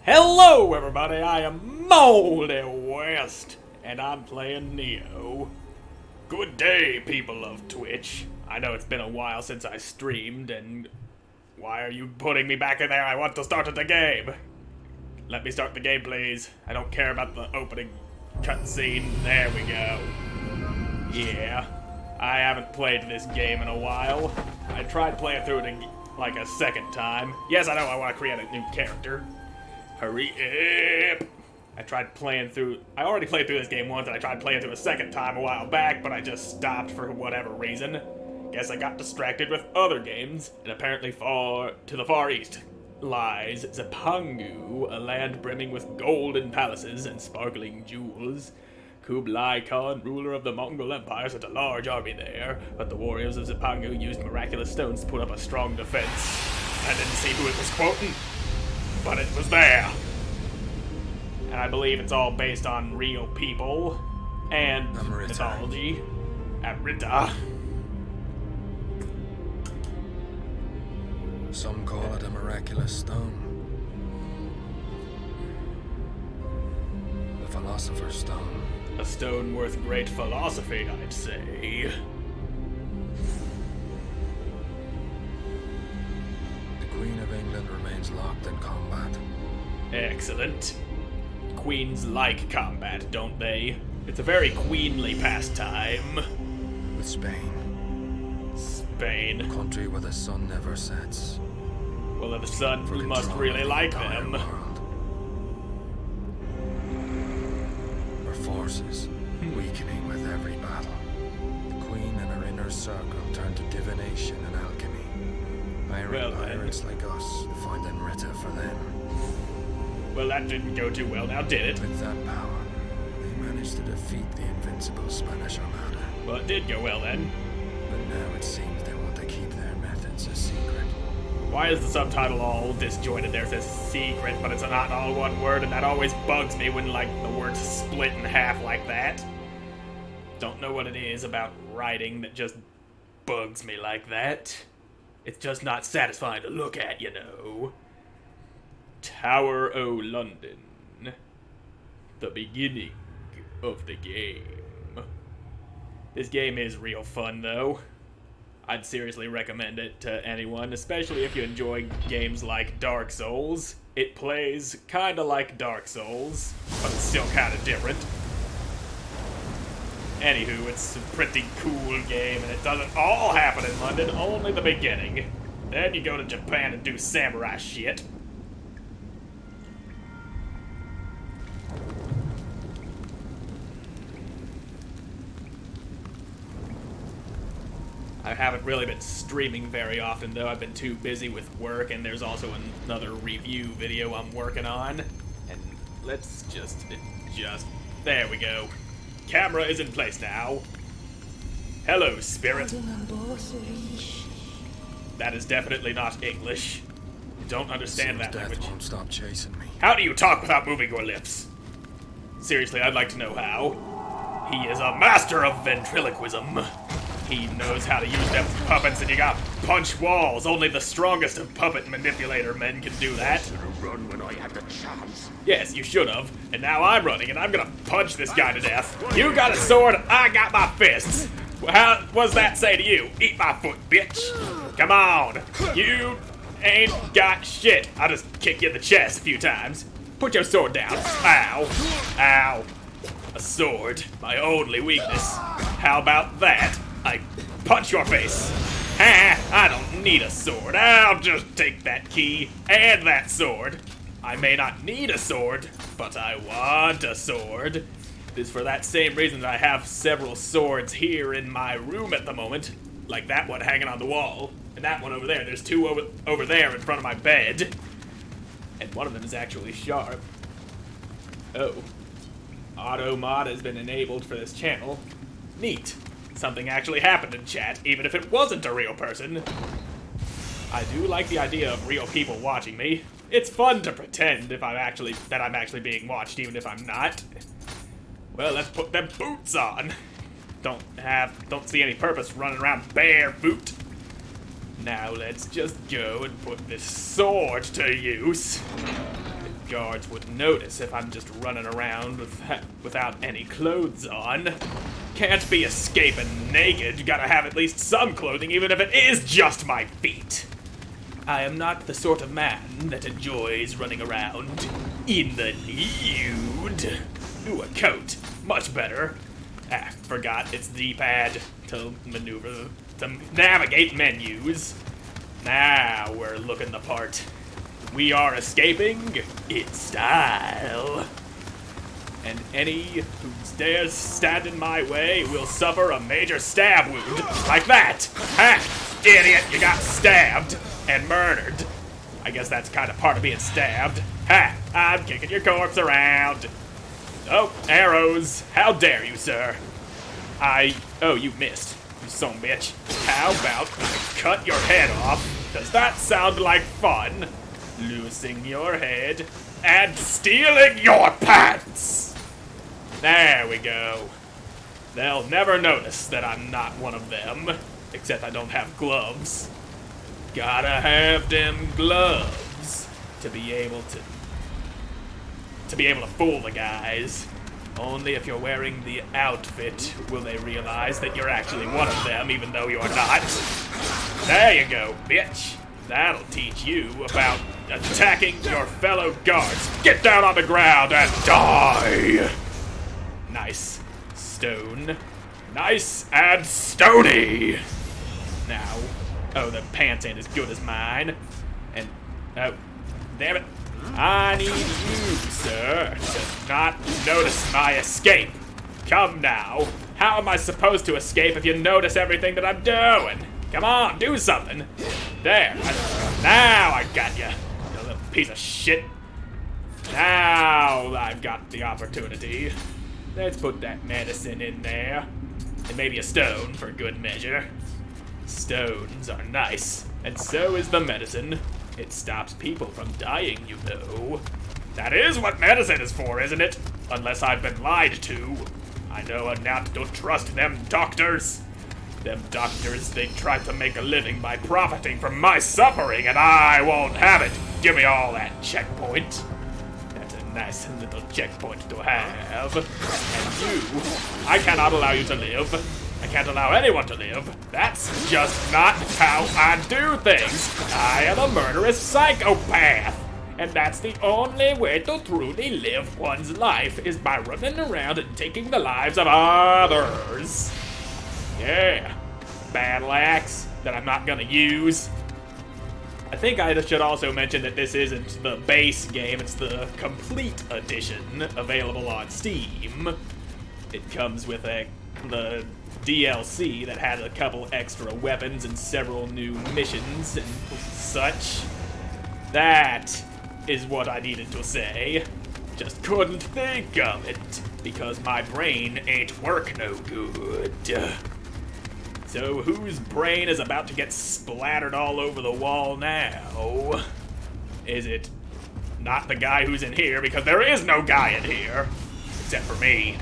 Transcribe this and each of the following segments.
Hello everybody, I am Moldy West, and I'm playing Nioh. Good day, people of Twitch. I know it's been a while since I streamed, and why are you putting me back in there? I want to start the game. Let me start the game, please. I don't care about the opening cutscene. There we go. Yeah, I haven't played this game in a while. I tried playing through it like a second time. Yes, I know I want to create a new character. Hurry up! I already played through this game once, and I tried playing through a second time a while back, but I just stopped for whatever reason. Guess I got distracted with other games, and apparently to the far east lies Zipangu, a land brimming with golden palaces and sparkling jewels. Kublai Khan, ruler of the Mongol Empire, sent a large army there, but the warriors of Zipangu used miraculous stones to put up a strong defense. I didn't see who it was quoting, but it was there. And I believe it's all based on real people and mythology. Amrita. Some call it a miraculous stone. The Philosopher's Stone. A stone worth great philosophy, I'd say. The Queen of England remains locked in combat. Excellent. Queens like combat, don't they? It's a very queenly pastime. With Spain. Spain. A country where the sun never sets. Well, the sun For must control really of the like entire them. world. Her forces weakening with every battle. The Queen and her inner circle turn to divination and alchemy. Hiring pirates like us to find Amrita for them. Well, that didn't go too well now, did it? With that power, they managed to defeat the invincible Spanish Armada. Well, it did go well then. But now it seems they want to keep their methods a secret. Why is the subtitle all disjointed? There says secret, but it's not all one word, and that always bugs me when, like, the words split in half like that. Don't know what it is about writing that just bugs me like that. It's just not satisfying to look at, you know. Tower o' London. The beginning of the game. This game is real fun, though. I'd seriously recommend it to anyone, especially if you enjoy games like Dark Souls. It plays kinda like Dark Souls, but it's still kinda different. Anywho, it's a pretty cool game, and it doesn't all happen in London, only the beginning. Then you go to Japan and do samurai shit. I haven't really been streaming very often, though. I've been too busy with work, and there's also another review video I'm working on. And let's just adjust. There we go. Camera is in place now. Hello, spirit. That is definitely not English. I don't understand that Death language. won't stop chasing me. How do you talk without moving your lips? Seriously, I'd like to know how. He is a master of ventriloquism. He knows how to use them puppets, and you got punch walls. Only the strongest of puppet manipulator men can do that. Run when I had the chance. Yes, you should have. And now I'm running, and I'm gonna punch this guy to death. You got a sword, I got my fists. How was that say to you? Eat my foot, bitch. Come on. You ain't got shit. I'll just kick you in the chest a few times. Put your sword down. Ow. Ow. A sword. My only weakness. How about that? I punch your face. Ha! I don't need a sword. I'll just take that key and that sword. I may not need a sword, but I want a sword. It is for that same reason that I have several swords here in my room at the moment. Like that one hanging on the wall. And that one over there. There's two over there in front of my bed. And one of them is actually sharp. Oh. Auto mod has been enabled for this channel. Neat. Something actually happened in chat, even if it wasn't a real person. I do like the idea of real people watching me. It's fun to pretend that I'm actually being watched, even if I'm not. Well, let's put them boots on. Don't see any purpose running around barefoot. Now let's just go and put this sword to use. guards wouldn't notice if I'm just running around without any clothes on. Can't be escaping naked. Gotta have at least some clothing, even if it is just my feet. I am not the sort of man that enjoys running around in the nude. Ooh, a coat. Much better. Forgot it's D-pad to maneuver, to navigate menus. Now we're looking the part. We are escaping in style. And any who dares stand in my way will suffer a major stab wound. Like that! Ha! Idiot, you got stabbed and murdered. I guess that's kind of part of being stabbed. Ha! I'm kicking your corpse around. Oh, arrows. How dare you, sir? Oh, you missed. You son of a bitch. How about I cut your head off? Does that sound like fun? Losing your head and stealing your pants! There we go. They'll never notice that I'm not one of them, except I don't have gloves. Gotta have them gloves to be able to fool the guys. Only if you're wearing the outfit will they realize that you're actually one of them, even though you're not. There you go, bitch. That'll teach you about attacking your fellow guards. Get down on the ground and die! Nice. Stone. Nice and stony! Now, oh, the pants ain't as good as mine. And, oh, damn it. I need you, sir, to not notice my escape. Come now. How am I supposed to escape if you notice everything that I'm doing? Come on, do something. There. Now I got you, you little piece of shit. Now I've got the opportunity. Let's put that medicine in there. And maybe a stone for good measure. Stones are nice, and so is the medicine. It stops people from dying, you know. That is what medicine is for, isn't it? Unless I've been lied to. I know not to trust them doctors. Them doctors, they try to make a living by profiting from my suffering, and I won't have it. Give me all that checkpoint. That's a nice little checkpoint to have. And you, I cannot allow you to live. I can't allow anyone to live. That's just not how I do things. I am a murderous psychopath. And that's the only way to truly live one's life is by running around and taking the lives of others. Yeah. Battle axe that I'm not gonna use. I think I should also mention that this isn't the base game, it's the complete edition available on Steam. It comes with the DLC that had a couple extra weapons and several new missions and such. That is what I needed to say. Just couldn't think of it because my brain ain't work no good. So whose brain is about to get splattered all over the wall now? Is it not the guy who's in here? Because there is no guy in here, except for me.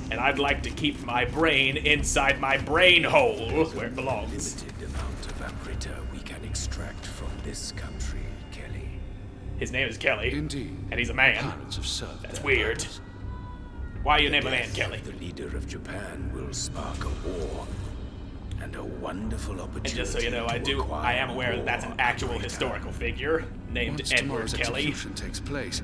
And I'd like to keep my brain inside my brain hole where it belongs. Limited amount of Amrita we can extract from this country, Kelly. His name is Kelly. Indeed. And he's a man. Pirates have served That's their weird. purpose. Why you name a man Kelly? The leader of Japan will spark a war. And a wonderful opportunity. And just so you know, I am aware that that's an actual historical figure named Once Edward tomorrow's Kelly. execution takes place,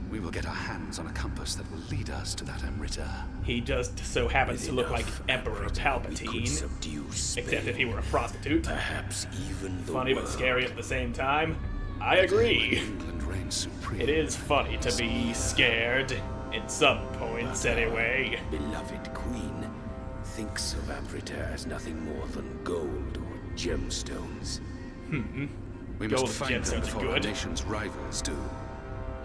we will get our hands on a compass that will lead us to that Amrita. He just so happens to look like Emperor We could Palpatine, subdue except Spain, if he were a prostitute. perhaps even the Funny but world. scary at the same time. I agree. England reigns supreme. It is funny to be scared, in some points anyway. Beloved queen thinks of Amrita as nothing more than gold or gemstones. We Gold must find gemstones them are before our good. nation's rivals do.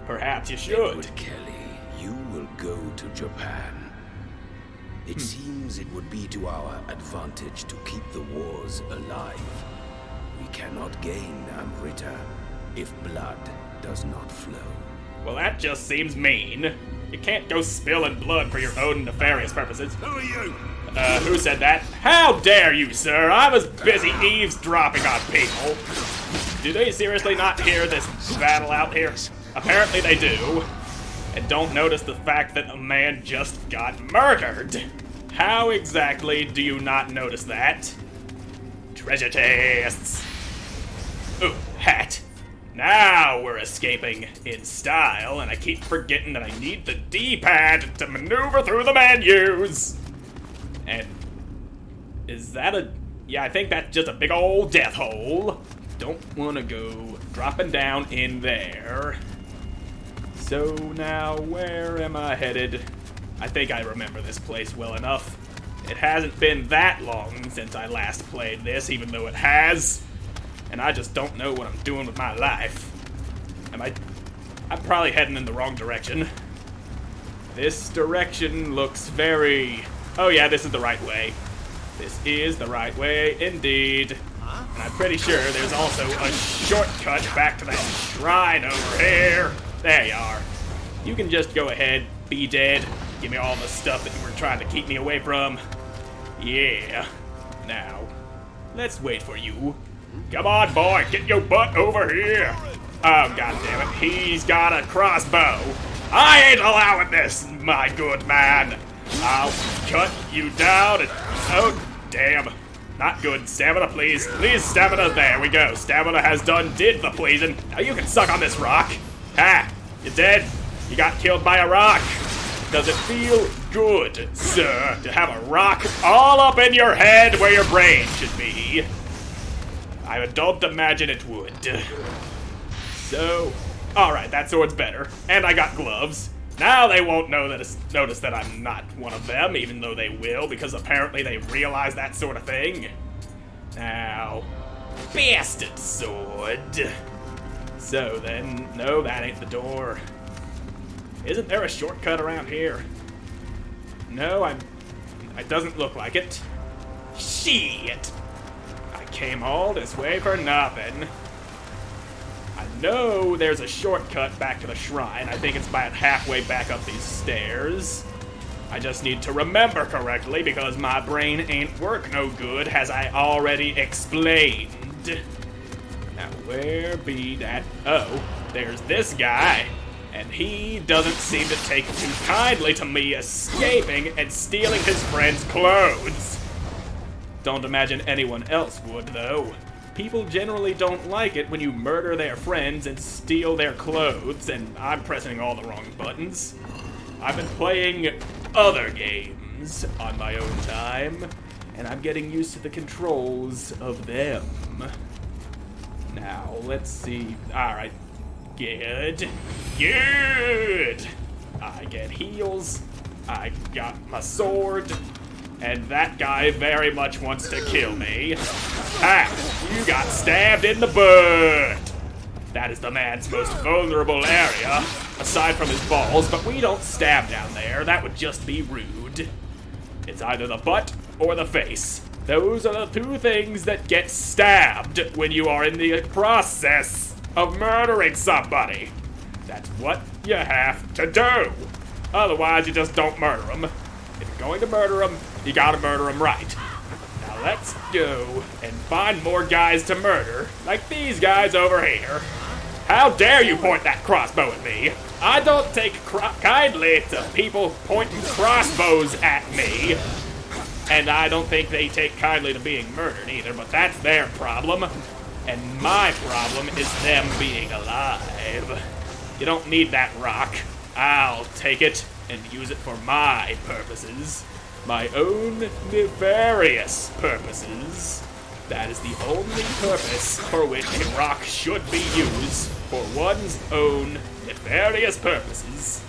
Perhaps you should. Edward Kelly, you will go to Japan. It seems it would be to our advantage to keep the wars alive. We cannot gain Amrita if blood does not flow. Well, that just seems mean. You can't go spilling blood for your own nefarious purposes. Who are you? Who said that? How dare you, sir? I was busy eavesdropping on people. Do they seriously not hear this battle out here? Apparently they do. And don't notice the fact that a man just got murdered. How exactly do you not notice that? Treasure chests. Ooh, hat. Now we're escaping in style, and I keep forgetting that I need the D-pad to maneuver through the menus. And is that a... yeah, I think that's just a big old death hole. Don't want to go dropping down in there. So now, where am I headed? I think I remember this place well enough. It hasn't been that long since I last played this, even though it has. And I just don't know what I'm doing with my life. I'm probably heading in the wrong direction. This direction looks very... oh yeah, this is the right way. This is the right way, indeed. And I'm pretty sure there's also a shortcut back to that shrine over here. There you are. You can just go ahead, be dead, give me all the stuff that you were trying to keep me away from. Yeah. Now, let's wait for you. Come on, boy, get your butt over here. Oh, goddammit, he's got a crossbow. I ain't allowing this, my good man. I'll cut you down and... oh, damn. Not good. Stamina, please. Please, stamina. There we go. Stamina has did the pleasing. Now you can suck on this rock. Ha! You dead? You got killed by a rock. Does it feel good, sir, to have a rock all up in your head where your brain should be? I don't imagine it would. So, alright, that sword's better. And I got gloves. Now they won't notice that I'm not one of them, even though they will, because apparently they realize that sort of thing. Now, bastard sword. So then, no, that ain't the door. Isn't there a shortcut around here? No, it doesn't look like it. Shit! I came all this way for nothing. I know there's a shortcut back to the shrine. I think it's about halfway back up these stairs. I just need to remember correctly because my brain ain't work no good, as I already explained. Now, where be that? Oh, there's this guy. And he doesn't seem to take too kindly to me escaping and stealing his friend's clothes. Don't imagine anyone else would, though. People generally don't like it when you murder their friends and steal their clothes, and I'm pressing all the wrong buttons. I've been playing other games on my own time, and I'm getting used to the controls of them. Now, let's see. Alright. Good. Good! I get heals. I got my sword. And that guy very much wants to kill me. Ah, you got stabbed in the butt! That is the man's most vulnerable area, aside from his balls, but we don't stab down there. That would just be rude. It's either the butt or the face. Those are the two things that get stabbed when you are in the process of murdering somebody. That's what you have to do. Otherwise, you just don't murder them. If you're going to murder them, you gotta murder them right. Now let's go and find more guys to murder, like these guys over here. How dare you point that crossbow at me? I don't take kindly to people pointing crossbows at me. And I don't think they take kindly to being murdered either, but that's their problem. And my problem is them being alive. You don't need that rock. I'll take it and use it for my purposes. My own nefarious purposes. That is the only purpose for which a rock should be used, for one's own nefarious purposes.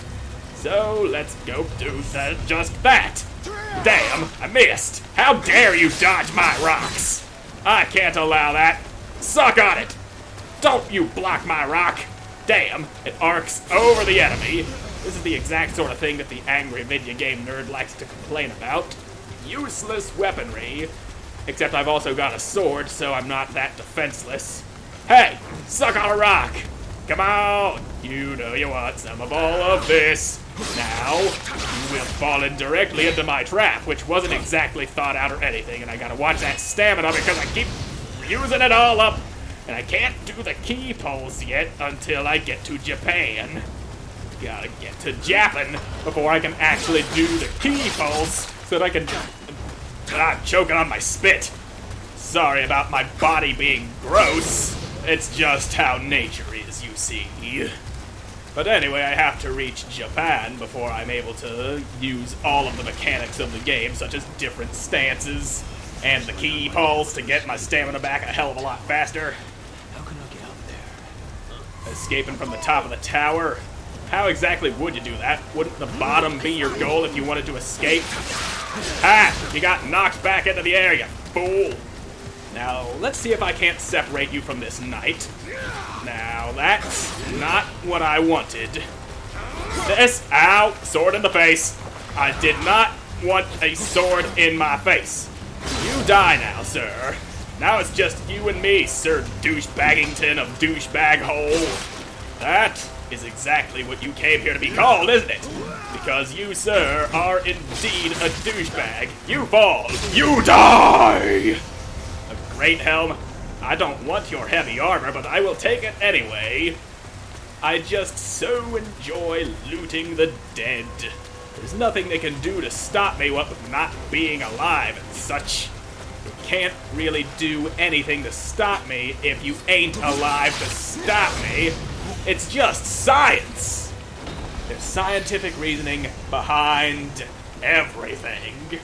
So let's go do just that. Damn, I missed. How dare you dodge my rocks? I can't allow that. Suck on it. Don't you block my rock. Damn, it arcs over the enemy. This is the exact sort of thing that the angry video game nerd likes to complain about. Useless weaponry. Except I've also got a sword, so I'm not that defenseless. Hey, suck on a rock. Come on. You know you want some of all of this. Now, you will fall in directly into my trap, which wasn't exactly thought out or anything, and I gotta watch that stamina because I keep using it all up And I can't do the key pulse yet until I get to Japan. Gotta get to Japan before I can actually do the key pulse so that I can... I'm choking on my spit. Sorry about my body being gross. It's just how nature is, you see. But anyway, I have to reach Japan before I'm able to use all of the mechanics of the game, such as different stances and the key pulse to get my stamina back a hell of a lot faster. How can I get up there? Escaping from the top of the tower. How exactly would you do that? Wouldn't the bottom be your goal if you wanted to escape? Ha! You got knocked back into the air, you fool! Now, let's see if I can't separate you from this knight. Now, that's not what I wanted. This, ow, sword in the face. I did not want a sword in my face. You die now, sir. Now it's just you and me, Sir Douchebaggington of Douchebag Hole. That is exactly what you came here to be called, isn't it? Because you, sir, are indeed a douchebag. You fall. You die! A great helm. I don't want your heavy armor, but I will take it anyway. I just so enjoy looting the dead. There's nothing they can do to stop me, what with not being alive and such. You can't really do anything to stop me if you ain't alive to stop me. It's just science. There's scientific reasoning behind everything.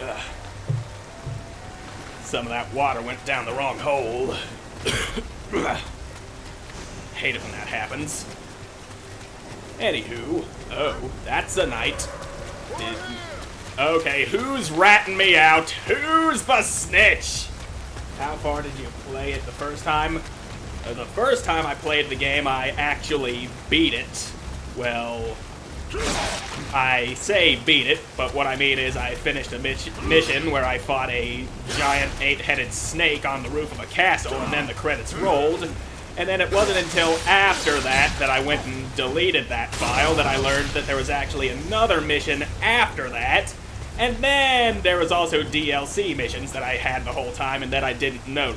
Ugh. Some of that water went down the wrong hole. Hate it when that happens. Anywho, oh, that's a knight. Okay, who's ratting me out? Who's the snitch? How far did you play it the first time? The first time I played the game, I actually beat it. Well, I say beat it, but what I mean is I finished a mission where I fought a giant 8-headed snake on the roof of a castle, and then the credits rolled. And then it wasn't until after that that I went and deleted that file that I learned that there was actually another mission after that. And then there was also DLC missions that I had the whole time and that I didn't know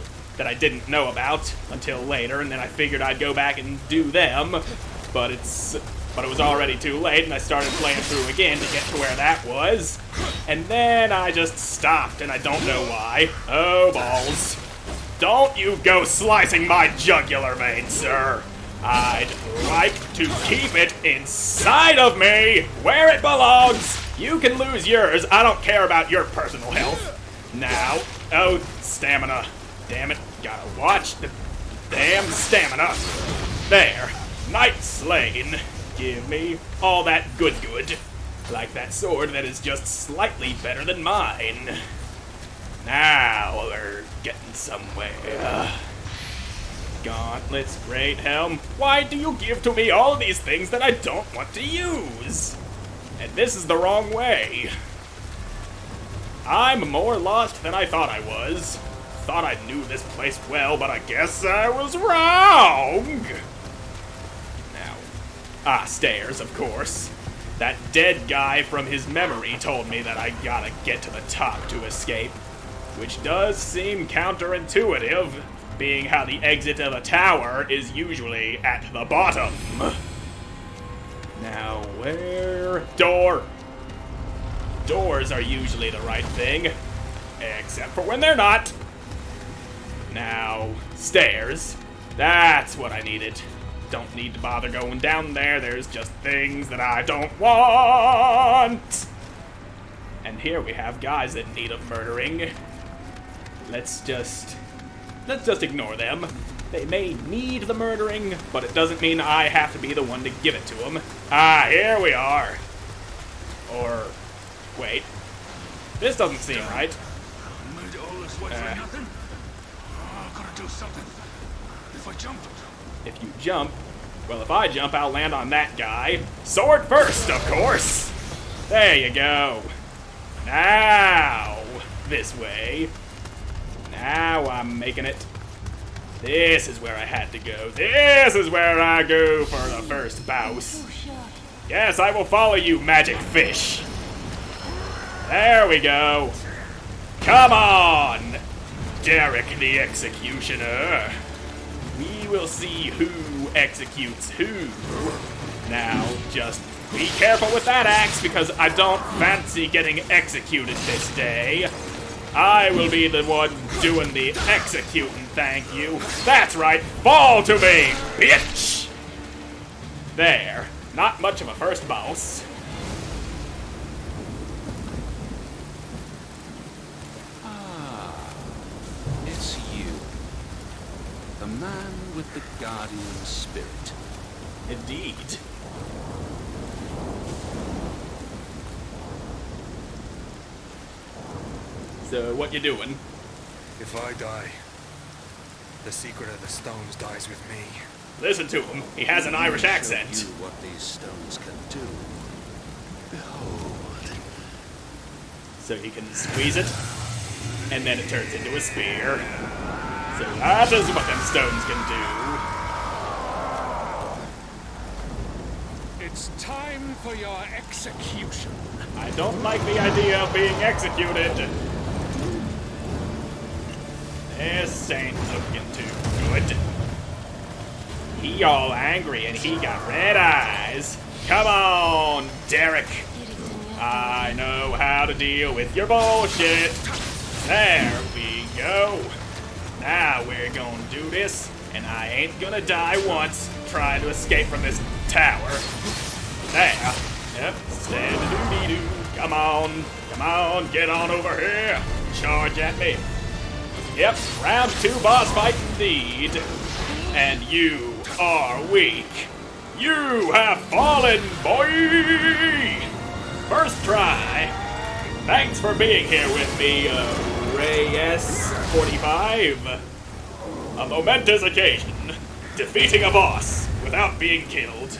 about until later, and then I figured I'd go back and do them, but it was already too late, and I started playing through again to get to where that was, and then I just stopped, and I don't know why. Oh, balls. Don't you go slicing my jugular vein, sir. I'd like to keep it inside of me, where it belongs. You can lose yours. I don't care about your personal health. Now, oh, stamina. Damn it, gotta watch the damn stamina. There, knight slain. Give me all that good. Like that sword that is just slightly better than mine. Now we're getting somewhere. Gauntlets, great helm. Why do you give to me all these things that I don't want to use? And this is the wrong way. I'm more lost than I thought I was. Thought I knew this place well, but I guess I was wrong. Now, stairs, of course. That dead guy from his memory told me that I gotta get to the top to escape, which does seem counterintuitive, being how the exit of a tower is usually at the bottom. Now, where? Door! Doors are usually the right thing, except for when they're not. Now, stairs. That's what I needed. Don't need to bother going down there. There's just things that I don't want. And here we have guys in need of murdering. Let's just ignore them. They may need the murdering, but it doesn't mean I have to be the one to give it to them. Here we are. Or, wait. This doesn't seem right. Do something. If I jump. If you jump, well, if I jump, I'll land on that guy. Sword first, of course. There you go. Now, this way. Now I'm making it. This is where I had to go. This is where I go for the first bouse. Yes, I will follow you, magic fish. There we go. Come on. Derek the Executioner. We will see who executes who. Now, just be careful with that axe, because I don't fancy getting executed this day. I will be the one doing the executing, thank you. That's right, fall to me, bitch! There. Not much of a first boss. It's you. The man with the guardian spirit. Indeed. So, what you doing? If I die, the secret of the stones dies with me. Listen to him. He has an Irish accent. Show you what these stones can do. Behold. So he can squeeze it, and then it turns into a spear. So that is what them stones can do. It's time for your execution. I don't like the idea of being executed. This ain't looking too good. He all angry and he got red eyes. Come on, Derek. I know how to deal with your bullshit. There we go. Now we're gonna do this, and I ain't gonna die once trying to escape from this tower. There. Yep. Stand-a-doo-dee-doo. Come on, get on over here. Charge at me. Yep, round 2 boss fight indeed. And you are weak. You have fallen, boy! First try. Thanks for being here with me, Reyes 45. A momentous occasion. Defeating a boss without being killed.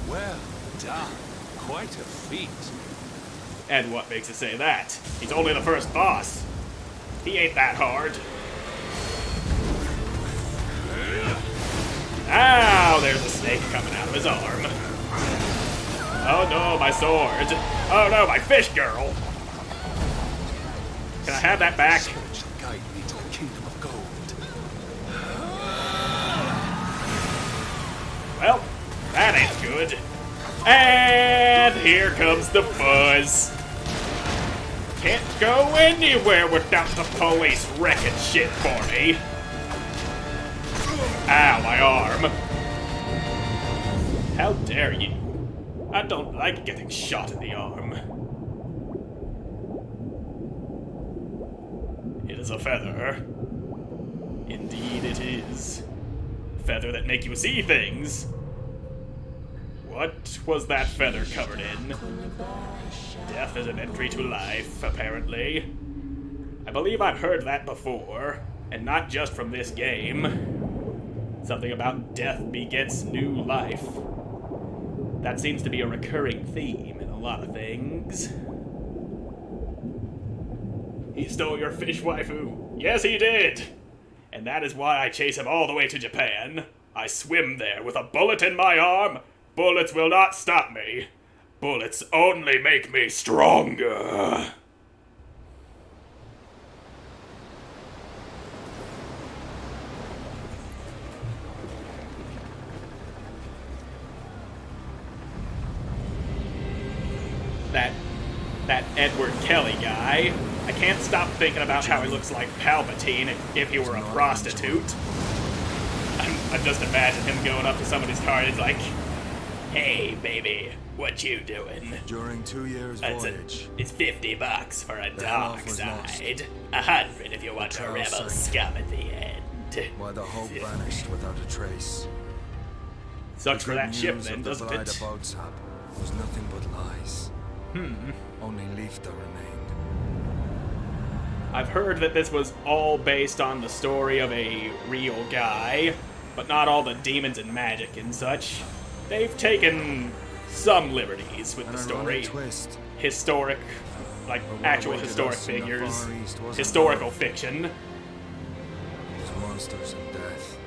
Well done. Quite a feat. And what makes you say that? He's only the first boss. He ain't that hard. Now there's a snake coming out of his arm. Oh no, my sword. Oh no, my fish girl. Can I have that back? Spirit shall guide me to a kingdom of gold. Well, that ain't good. And here comes the buzz. Can't go anywhere without the police wrecking shit for me. Ow, my arm. How dare you? I don't like getting shot in the arm. It is a feather. Indeed it is. Feather that make you see things. What was that feather covered in? Death is an entry to life, apparently. I believe I've heard that before, and not just from this game. Something about death begets new life. That seems to be a recurring theme in a lot of things. He stole your fish, waifu. Yes, he did! And that is why I chase him all the way to Japan. I swim there with a bullet in my arm. Bullets will not stop me. Bullets only make me stronger. That Edward Kelly guy. I can't stop thinking about how he looks like Palpatine if he were a prostitute. I just imagine him going up to somebody's car and he's like, "Hey, baby, what you doing?" During 2 years' voyage, It's $50 for a dark was lost. side. 100 if you want The a child rebel sank. scum at the end. while the hope vanished without a trace. Sucks for The that good ship news then, of the doesn't Bride it? of Odsap was nothing but lies. Only Leifta remained. I've heard that this was all based on the story of a real guy, but not all the demons and magic and such. They've taken some liberties with An the ironic story. twist. Historic, like But what actual awaited historic us in the figures. Far East wasn't Historical love. fiction. It was monsters and death.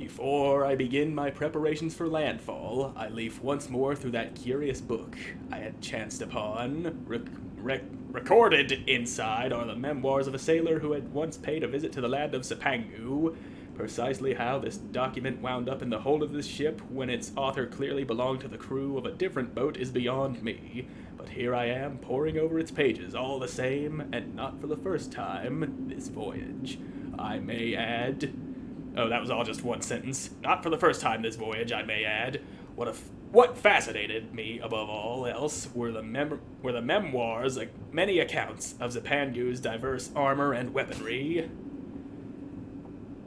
Before I begin my preparations for landfall, I leaf once more through that curious book I had chanced upon. Recorded inside are the memoirs of a sailor who had once paid a visit to the land of Zipangu. Precisely how this document wound up in the hold of this ship when its author clearly belonged to the crew of a different boat is beyond me. But here I am, poring over its pages all the same, and not for the first time this voyage. I may add... Oh, that was all just one sentence. Not for the first time this voyage, I may add. What fascinated me above all else were the memoirs, like many accounts of Zipangu's diverse armor and weaponry.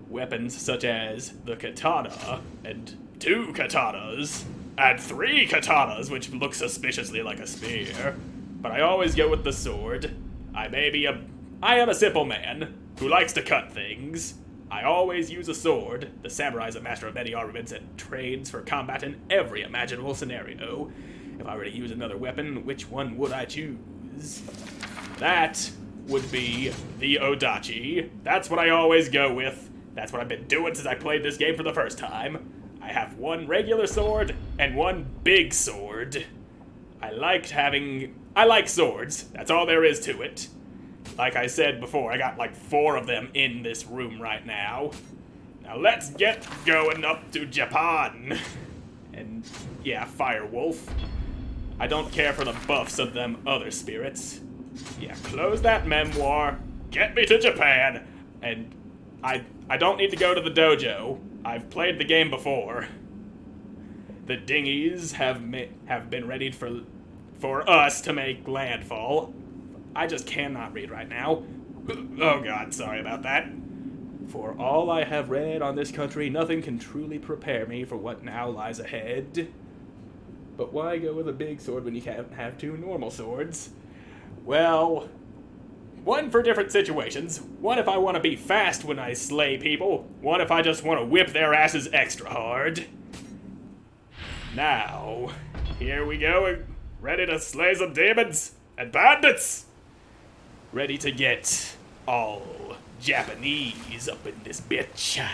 Weapons such as the katana, and 2 katanas, and 3 katanas, which look suspiciously like a spear. But I always go with the sword. I am a simple man who likes to cut things. I always use a sword. The samurai is a master of many armaments and trains for combat in every imaginable scenario. If I were to use another weapon, which one would I choose? That would be the odachi. That's what I always go with. That's what I've been doing since I played this game for the first time. I have 1 regular sword and 1 big sword. I like swords. That's all there is to it. Like I said before, I got like 4 of them in this room right now. Now let's get going up to Japan. And yeah, Firewolf. I don't care for the buffs of them other spirits. Yeah, close that memoir. Get me to Japan. And I don't need to go to the dojo. I've played the game before. The dinghies have been readied for us to make landfall. I just cannot read right now. Oh god, sorry about that. For all I have read on this country, nothing can truly prepare me for what now lies ahead. But why go with a big sword when you can't have 2 normal swords? Well, 1 for different situations. 1 if I want to be fast when I slay people. 1 if I just want to whip their asses extra hard. Now, here we go, ready to slay some demons and bandits. Ready to get all Japanese up in this bitch.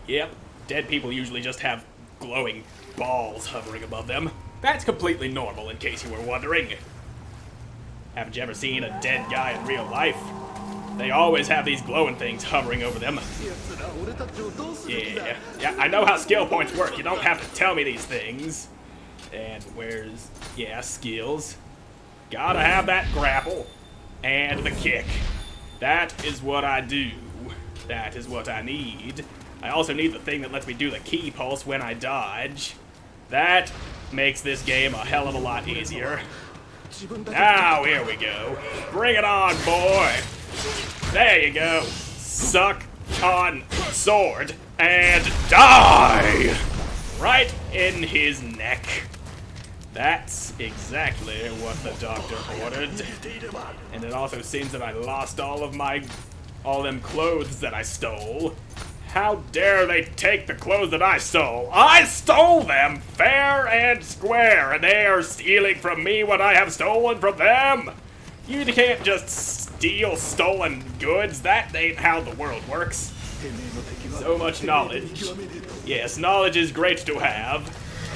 Yep, dead people usually just have glowing balls hovering above them. That's completely normal, in case you were wondering. Haven't you ever seen a dead guy in real life? They always have these glowing things hovering over them. Yeah, I know how skill points work. You don't have to tell me these things. And skills. Gotta have that grapple. And the kick. That is what I do. That is what I need. I also need the thing that lets me do the key pulse when I dodge. That makes this game a hell of a lot easier. Now, here we go. Bring it on, boy. There you go. Suck on sword and die! Right in his neck. That's exactly what the doctor ordered. And it also seems that I lost all them clothes that I stole. How dare they take the clothes that I stole? I stole them fair and square, and they are stealing from me what I have stolen from them. You can't just steal stolen goods. That ain't how the world works. So much knowledge. Yes, knowledge is great to have,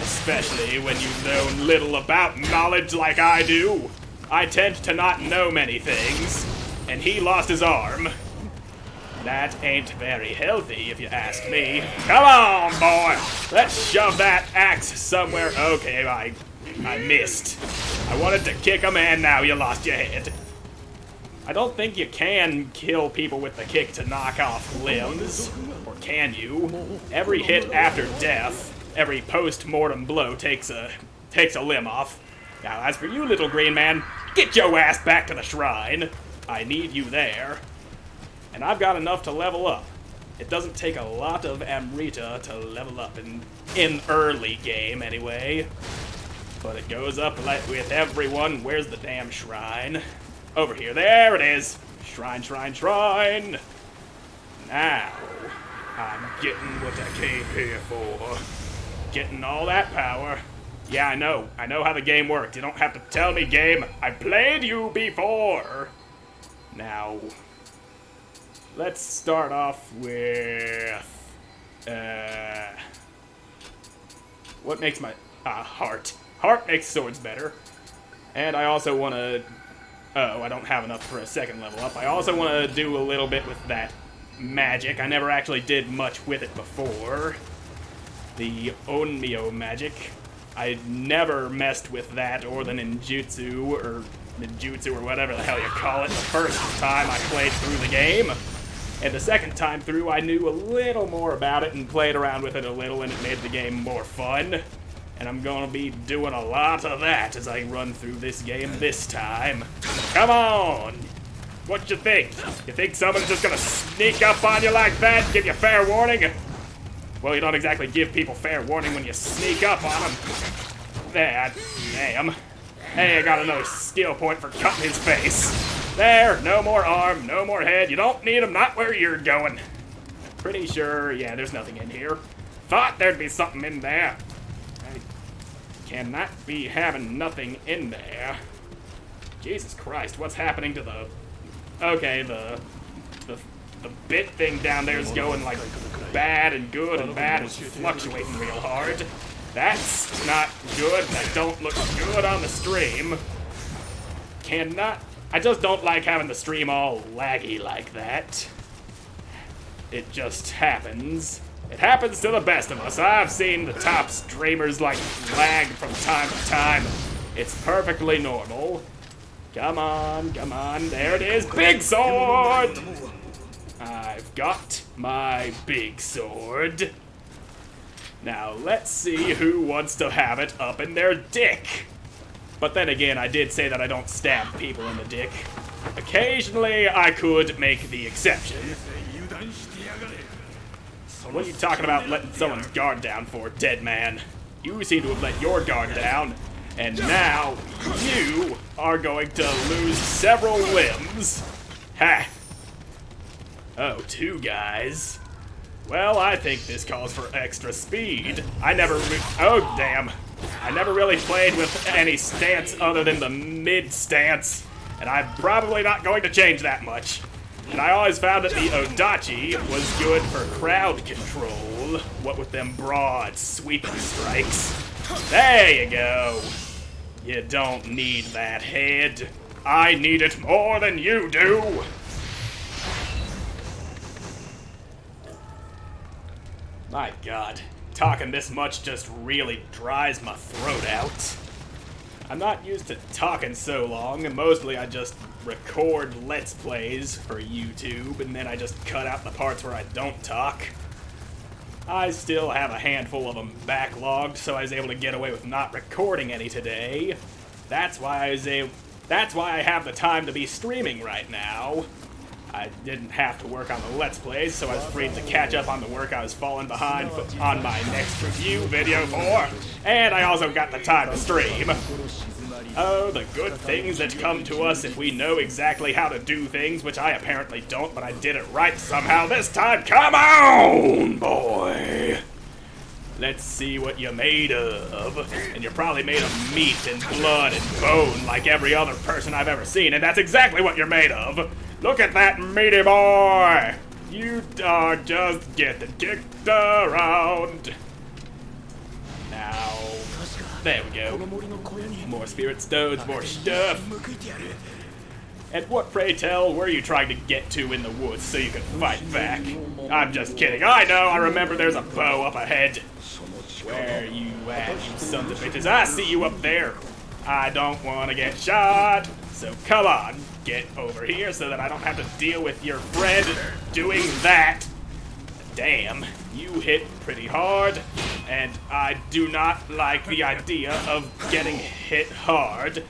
especially when you've known little about knowledge like I do. I tend to not know many things, and he lost his arm. That ain't very healthy, if you ask me. Come on, boy! Let's shove that axe somewhere. Okay, I missed. I wanted to kick him, and now you lost your head. I don't think you can kill people with the kick to knock off limbs. Or can you? Every hit after death, every post-mortem blow takes a limb off. Now, as for you, little green man, get your ass back to the shrine. I need you there. And I've got enough to level up. It doesn't take a lot of Amrita to level up in early game, anyway. But it goes up with everyone. Where's the damn shrine? Over here. There it is. Shrine, shrine, shrine. Now, I'm getting what I came here for. Getting all that power. Yeah, I know. I know how the game works. You don't have to tell me, game. I've played you before. Now, let's start off with... what makes my... heart. Heart makes swords better. And I also want to... Oh, I don't have enough for a second level up. I also want to do a little bit with that magic. I never actually did much with it before. The Onmyo magic. I never messed with that or the ninjutsu or whatever the hell you call it the first time I played through the game. And the second time through, I knew a little more about it and played around with it a little, and it made the game more fun. And I'm gonna be doing a lot of that as I run through this game this time. Come on! What you think? You think someone's just gonna sneak up on you like that and give you fair warning? Well, you don't exactly give people fair warning when you sneak up on them. There, damn. Hey, I got another skill point for cutting his face. There, no more arm, no more head. You don't need him, not where you're going. Pretty sure, yeah, there's nothing in here. Thought there'd be something in there. I cannot be having nothing in there. Jesus Christ, what's happening to the... Okay, the bit thing down there is going like bad and good and bad. It's fluctuating real hard. That's not good. That don't look good on the stream. I just don't like having the stream all laggy like that. It just happens. It happens to the best of us. I've seen the top streamers like lag from time to time. It's perfectly normal. Come on, come on. There it is. Big sword! I've got my big sword. Now, let's see who wants to have it up in their dick. But then again, I did say that I don't stab people in the dick. Occasionally, I could make the exception. What are you talking about letting someone's guard down for, dead man? You seem to have let your guard down, and now you are going to lose several limbs. Ha! Oh, 2 guys. Well, I think this calls for extra speed. Oh, damn. I never really played with any stance other than the mid stance, and I'm probably not going to change that much. And I always found that the Odachi was good for crowd control, what with them broad, sweeping strikes. There you go. You don't need that head. I need it more than you do. My God, talking this much just really dries my throat out. I'm not used to talking so long, and mostly I just record Let's Plays for YouTube, and then I just cut out the parts where I don't talk. I still have a handful of them backlogged, so I was able to get away with not recording any today. That's why I have the time to be streaming right now. I didn't have to work on the Let's Plays, so I was free to catch up on the work I was falling behind on my next review video for. And I also got the time to stream. Oh, the good things that come to us if we know exactly how to do things, which I apparently don't, but I did it right somehow this time. Come on, boy! Let's see what you're made of. And you're probably made of meat and blood and bone like every other person I've ever seen, and that's exactly what you're made of. Look at that meaty boy! You are just getting kicked around. Now, there we go. More spirit stones, more stuff. And what, pray tell, were you trying to get to in the woods so you could fight back? I'm just kidding. I know, I remember there's a bow up ahead. Where you at, you sons of bitches? I see you up there. I don't want to get shot. So come on, get over here so that I don't have to deal with your friend doing that. Damn, you hit pretty hard, and I do not like the idea of getting hit hard.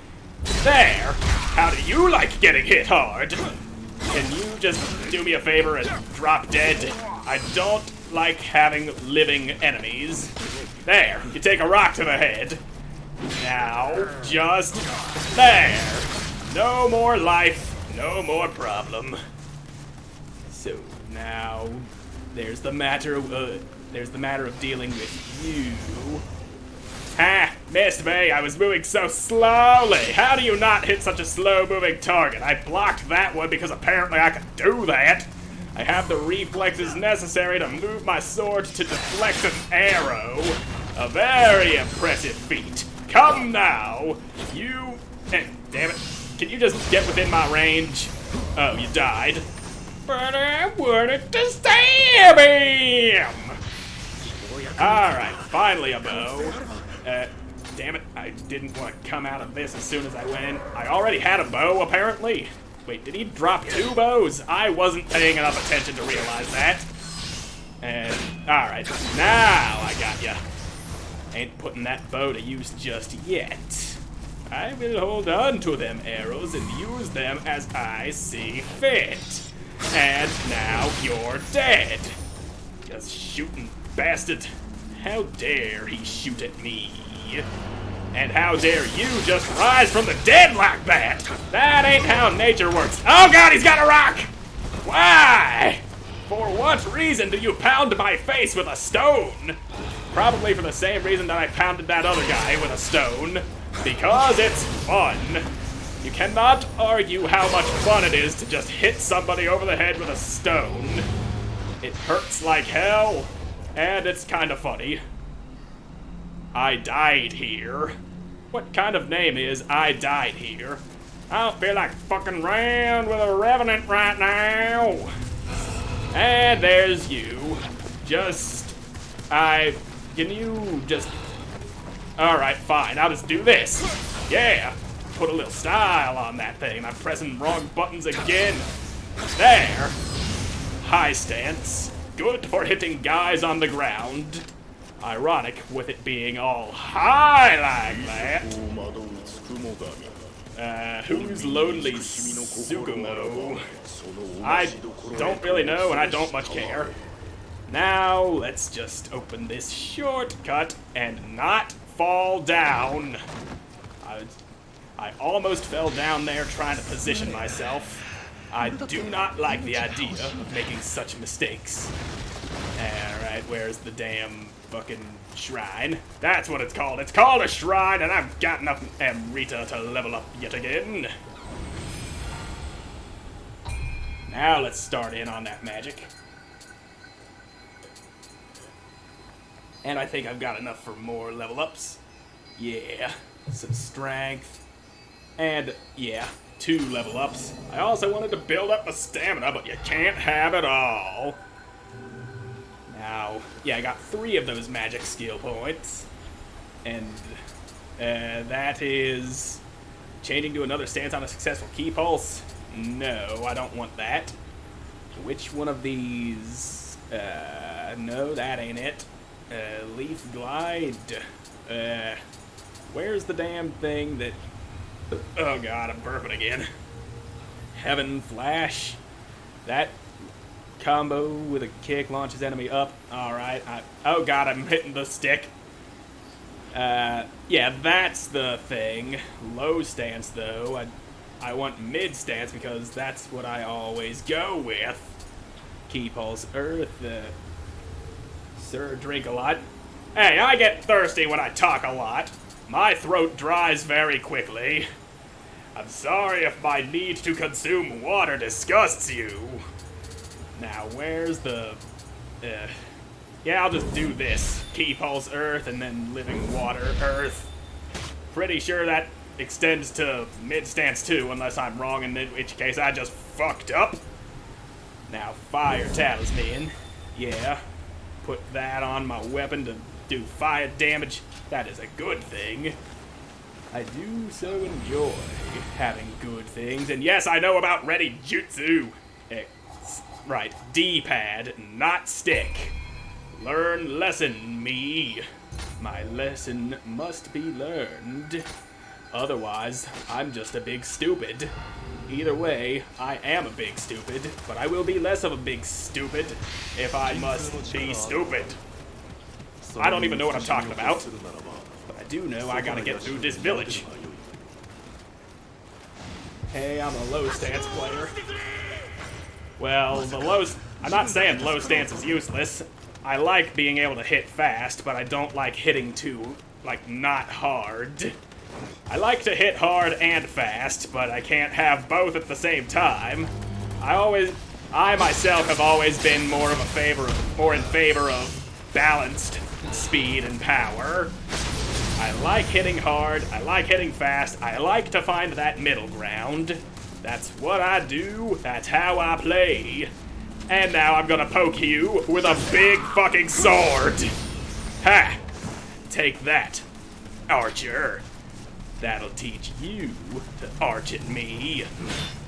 There! How do you like getting hit hard? Can you just do me a favor and drop dead? I don't like having living enemies. There, you take a rock to the head. Now, just there. No more life, no more problem. So now, there's the matter of dealing with you. Ha! Missed me. I was moving so slowly. How do you not hit such a slow-moving target? I blocked that one because apparently I could do that. I have the reflexes necessary to move my sword to deflect an arrow. A very impressive feat. Come now. You... damn it. Can you just get within my range? Oh, you died. But I wanted to stab him! Alright, finally a bow. Damn it, I didn't want to come out of this as soon as I went in. I already had a bow, apparently. Wait, did he drop 2 bows? I wasn't paying enough attention to realize that. And, alright, now I got ya. Ain't putting that bow to use just yet. I will hold on to them arrows and use them as I see fit. And now you're dead. Just shooting bastard. How dare he shoot at me? And how dare you just rise from the dead like that? That ain't how nature works. Oh god, he's got a rock! Why? For what reason do you pound my face with a stone? Probably for the same reason that I pounded that other guy with a stone. Because it's fun. You cannot argue how much fun it is to just hit somebody over the head with a stone. It hurts like hell, and it's kind of funny. I died here. What kind of name is I died here? I don't feel like fucking around with a revenant right now. And there's you. Can you just... Alright, fine, I'll just do this. Yeah, put a little style on that thing. I'm pressing wrong buttons again. There. High stance. Good for hitting guys on the ground. Ironic with it being all high like that. Who's Lonely Tsukumo? I don't really know, and I don't much care. Now, let's just open this shortcut and not fall down. I almost fell down there trying to position myself. I do not like the idea of making such mistakes. Alright, where's the damn fucking shrine? That's what it's called. It's called a shrine, and I've got enough Amrita to level up yet again. Now let's start in on that magic. And I think I've got enough for more level ups. Yeah, some strength. And, yeah, 2 level ups. I also wanted to build up my stamina, but you can't have it all. Now, yeah, I got 3 of those magic skill points. And that is changing to another stance on a successful key pulse. No, I don't want that. Which one of these? No, that ain't it. Leaf glide. Where's the damn thing that... Oh god, I'm burping again. Heaven Flash. That combo with a kick launches enemy up. Alright. Oh god, I'm hitting the stick. Yeah, that's the thing. Low stance, though. I want mid stance because that's what I always go with. Key pulse earth. Sir, drink a lot. Hey, I get thirsty when I talk a lot. My throat dries very quickly. I'm sorry if my need to consume water disgusts you. Now, where's the... Yeah, I'll just do this. Key pulse earth and then living water earth. Pretty sure that extends to mid stance too, unless I'm wrong, in which case I just fucked up. Now, fire talisman. Yeah. Put that on my weapon to do fire damage. That is a good thing. I do so enjoy having good things. And yes, I know about ready jutsu. Right, D-pad, not stick. Learn lesson, me. My lesson must be learned. Otherwise, I'm just a big stupid. Either way, I am a big stupid, but I will be less of a big stupid if I must be stupid. I don't even know what I'm talking about, but I do know I gotta get through this village. Hey, I'm a low stance player. Well, I'm not saying low stance is useless. I like being able to hit fast, but I don't like hitting too like, not hard. I like to hit hard and fast, but I can't have both at the same time. I myself have always been more in favor of balanced speed and power. I like hitting hard, I like hitting fast, I like to find that middle ground. That's what I do, that's how I play. And now I'm gonna poke you with a big fucking sword. Ha! Take that, archer. That'll teach you to arch at me.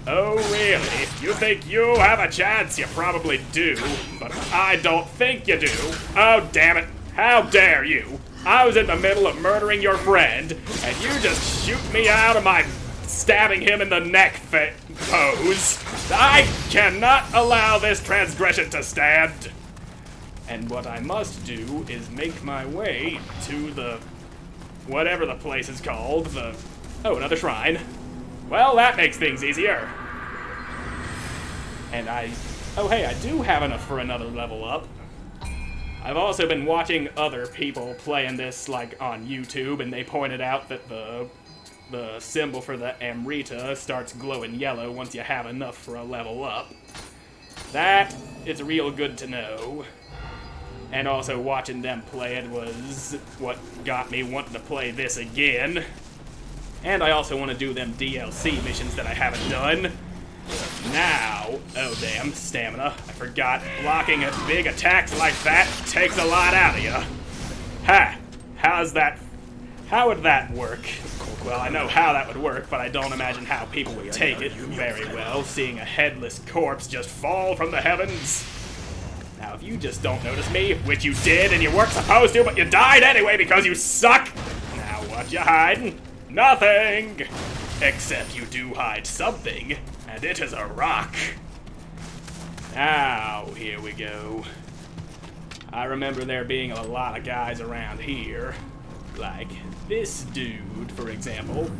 Oh, really? You think you have a chance? You probably do, but I don't think you do. Oh, damn it. How dare you? I was in the middle of murdering your friend, and you just shoot me out of my stabbing him in the neck pose. I cannot allow this transgression to stand. And what I must do is make my way to the whatever the place is called, oh, another shrine. Well, that makes things easier. And oh hey, I do have enough for another level up. I've also been watching other people playing this, like, on YouTube, and they pointed out that the symbol for the Amrita starts glowing yellow once you have enough for a level up. That is real good to know. And also watching them play it was what got me wanting to play this again. And I also want to do them DLC missions that I haven't done. Now, oh damn, stamina. I forgot, blocking a big attacks like that takes a lot out of you. Ha! How would that work? Well, I know how that would work, but I don't imagine how people would take it very well, seeing a headless corpse just fall from the heavens. Now, if you just don't notice me, which you did and you weren't supposed to, but you died anyway because you suck, now what you hiding? Nothing! Except you do hide something, and it is a rock. Now, here we go. I remember there being a lot of guys around here. Like this dude, for example.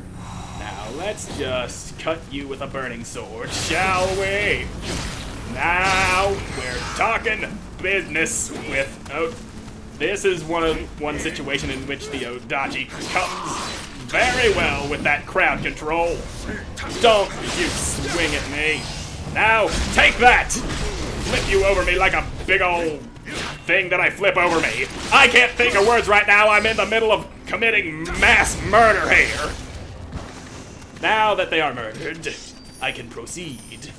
Now, let's just cut you with a burning sword, shall we? Now, we're talking business with... Oh, this is one situation in which the Odachi comes very well with that crowd control. Don't you swing at me. Now, take that! Flip you over me like a big old thing that I flip over me. I can't think of words right now. I'm in the middle of committing mass murder here. Now that they are murdered, I can proceed.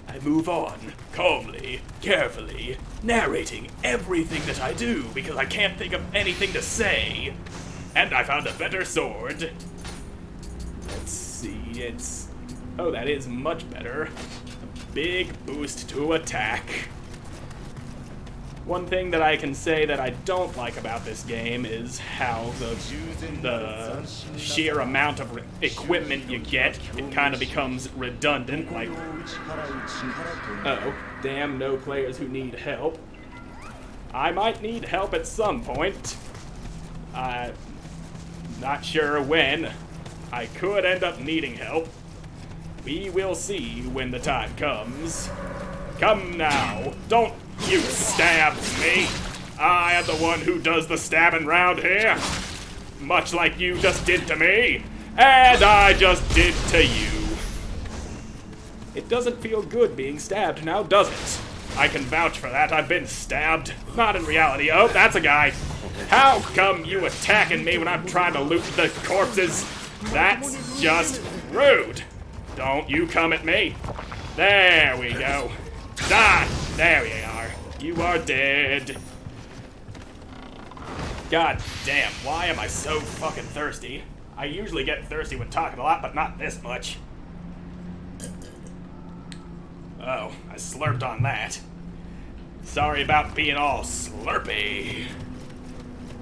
I move on, calmly, carefully, narrating everything that I do because I can't think of anything to say. And I found a better sword. Let's see, oh, that is much better. A big boost to attack. One thing that I can say that I don't like about this game is how the sheer amount of equipment you get, it kind of becomes redundant, like, oh, damn, no players who need help. I might need help at some point. Not sure when. I could end up needing help. We will see when the time comes. Come now, don't you stab me. I am the one who does the stabbing round here. Much like you just did to me. And I just did to you. It doesn't feel good being stabbed now, does it? I can vouch for that. I've been stabbed. Not in reality. Oh, that's a guy. How come you attacking me when I'm trying to loot the corpses? That's just rude. Don't you come at me. There we go. Die! There we are. You are dead. God damn, why am I so fucking thirsty? I usually get thirsty when talking a lot, but not this much. Oh, I slurped on that. Sorry about being all slurpy.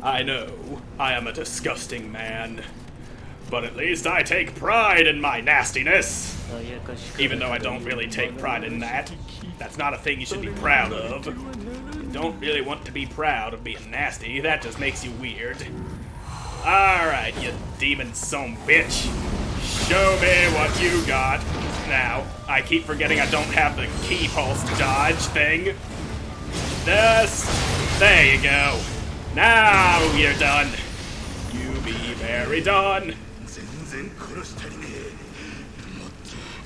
I know, I am a disgusting man. But at least I take pride in my nastiness. Even though I don't really take pride in that. That's not a thing you should be proud of. You don't really want to be proud of being nasty. That just makes you weird. Alright, you demon son bitch. Show me what you got. Now, I keep forgetting I don't have the key pulse dodge thing. There you go. Now you're done. You Very done.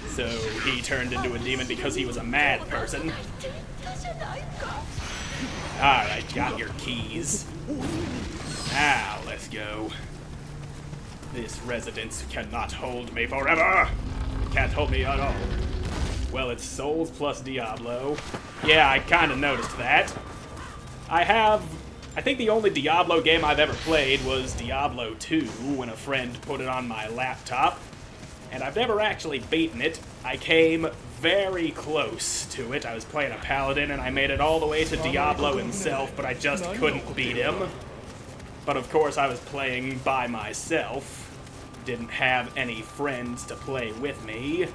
So he turned into a demon because he was a mad person. Alright, got your keys. Now, let's go. This residence cannot hold me forever. It can't hold me at all. Well, it's Souls plus Diablo. Yeah, I kind of noticed that. I think the only Diablo game I've ever played was Diablo 2 when a friend put it on my laptop. And I've never actually beaten it. I came very close to it. I was playing a paladin and I made it all the way to Diablo himself, but I just couldn't beat him. But of course I was playing by myself. Didn't have any friends to play with me.